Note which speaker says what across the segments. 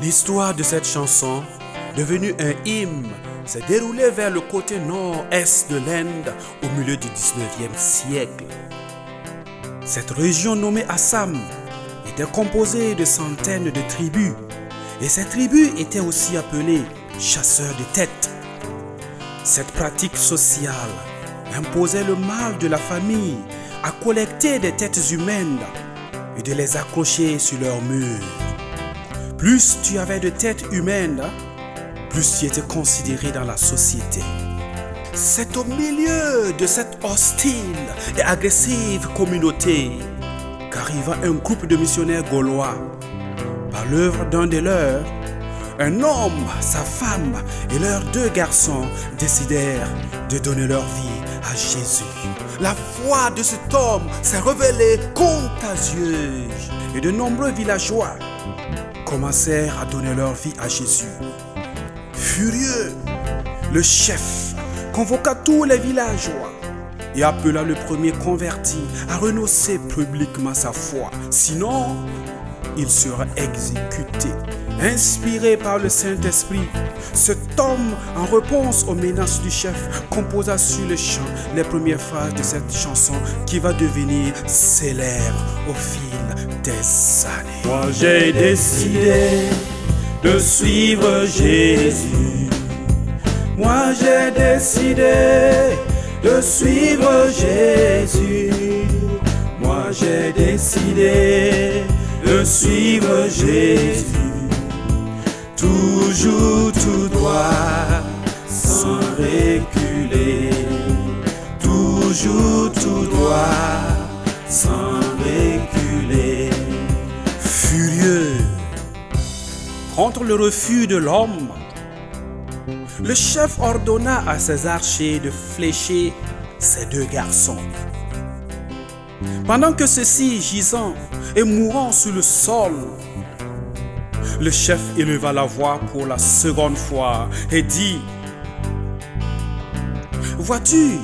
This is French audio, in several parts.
Speaker 1: L'histoire de cette chanson, devenue un hymne, s'est déroulée vers le côté nord-est de l'Inde au milieu du 19e siècle. Cette région nommée Assam était composée de centaines de tribus et ces tribus étaient aussi appelées chasseurs de têtes. Cette pratique sociale imposait le mâle de la famille à collecter des têtes humaines et de les accrocher sur leurs murs. Plus tu avais de têtes humaines, plus tu étais considéré dans la société. C'est au milieu de cette hostile et agressive communauté qu'arriva un groupe de missionnaires gaulois. Par l'œuvre d'un des leurs, un homme, sa femme et leurs 2 garçons décidèrent de donner leur vie à Jésus. La foi de cet homme s'est révélée contagieuse et de nombreux villageois commencèrent à donner leur vie à Jésus. Furieux, le chef convoqua tous les villageois et appela le premier converti à renoncer publiquement sa foi. Sinon, il sera exécuté. Inspiré par le Saint-Esprit, cet homme, en réponse aux menaces du chef, composa sur le chant les premières phrases de cette chanson qui va devenir célèbre au fil des années.
Speaker 2: Moi j'ai décidé de suivre Jésus. Moi j'ai décidé de suivre Jésus. Moi j'ai décidé de suivre Jésus. Toujours tout droit, sans reculer. Toujours tout droit, sans reculer.
Speaker 1: Furieux contre le refus de l'homme, le chef ordonna à ses archers de flécher ses 2 garçons. Pendant que ceux-ci, gisant et mourant sur le sol, le chef éleva la voix pour la seconde fois et dit: « Vois-tu,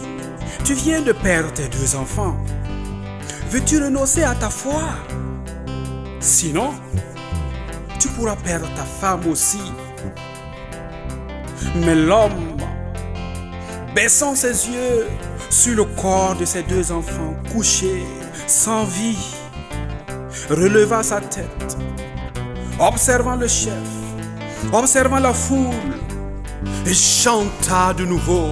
Speaker 1: tu viens de perdre tes 2 enfants. Veux-tu renoncer à ta foi? Sinon, tu pourras perdre ta femme aussi. » Mais l'homme, baissant ses yeux sur le corps de ses 2 enfants couchés sans vie, releva sa tête, observant le chef, observant la foule, et chanta de nouveau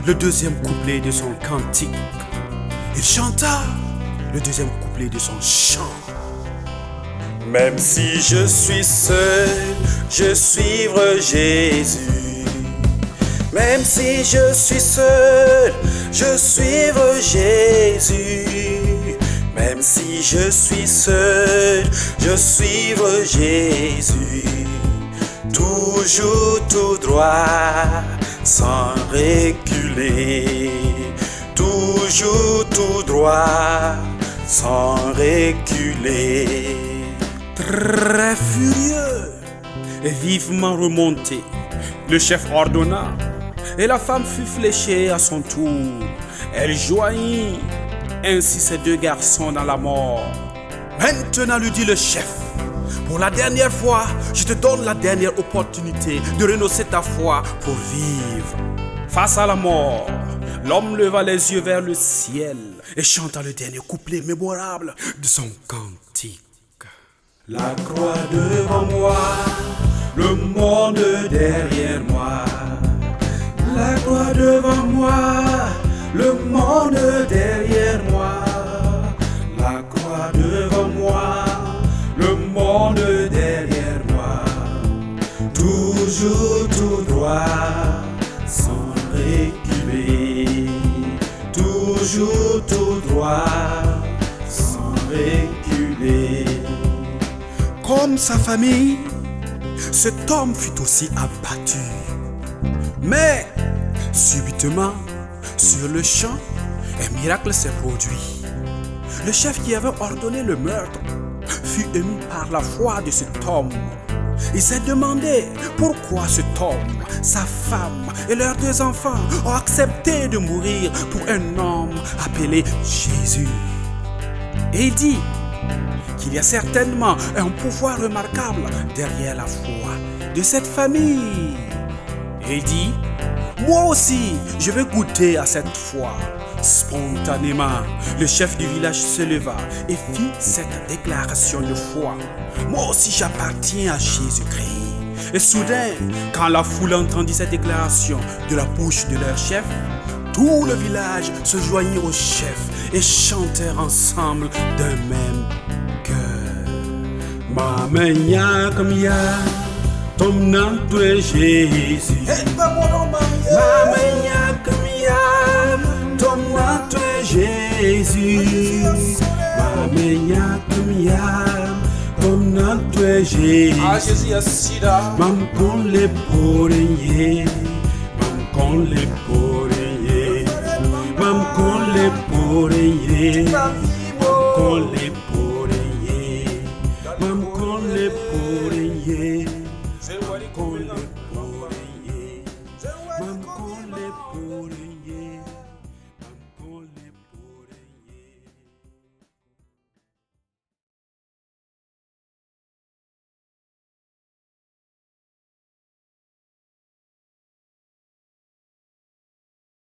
Speaker 1: le 2e couplet de son cantique. Il chanta le 2e couplet de son chant.
Speaker 2: Même si je suis seul, je suivrai Jésus. Même si je suis seul, je suivrai Jésus. Même si je suis seul, je suivrai Jésus. Toujours tout droit, sans reculer. Toujours tout droit, sans reculer.
Speaker 1: Très furieux et vivement remonté, le chef ordonna et la femme fut fléchée à son tour. Elle joignit ainsi ses 2 garçons dans la mort. Maintenant, lui dit le chef, pour la dernière fois, je te donne la dernière opportunité de renoncer ta foi pour vivre. Face à la mort, l'homme leva les yeux vers le ciel et chanta le dernier couplet mémorable de son cantique.
Speaker 2: La croix devant moi, le monde derrière moi. La croix devant moi, le monde derrière moi. La croix devant moi, le monde derrière moi. Toujours tout droit, sans reculer. Toujours tout droit, sans reculer.
Speaker 1: Comme sa famille, cet homme fut aussi abattu. Mais, subitement, sur le champ, un miracle s'est produit. Le chef qui avait ordonné le meurtre fut ému par la foi de cet homme. Il s'est demandé pourquoi cet homme, sa femme et leurs 2 enfants ont accepté de mourir pour un homme appelé Jésus. Et il dit: qu'il y a certainement un pouvoir remarquable derrière la foi de cette famille. Et il dit, moi aussi, je vais goûter à cette foi. Spontanément, le chef du village se leva et fit cette déclaration de foi. Moi aussi, j'appartiens à Jésus-Christ. Et soudain, quand la foule entendit cette déclaration de la bouche de leur chef, tout le village se joignit au chef et chantèrent ensemble d'un même cœur. Mamanya comme ya, ton nom toi Jésus. Mamanya comme ya, ton nom toi Jésus. Mamanya comme ya, ton nom toi Jésus.
Speaker 2: Ah, Jésus assis là.
Speaker 1: Mam kon le porenye, mam kon le porenye, mam kon le porenye, mam kon le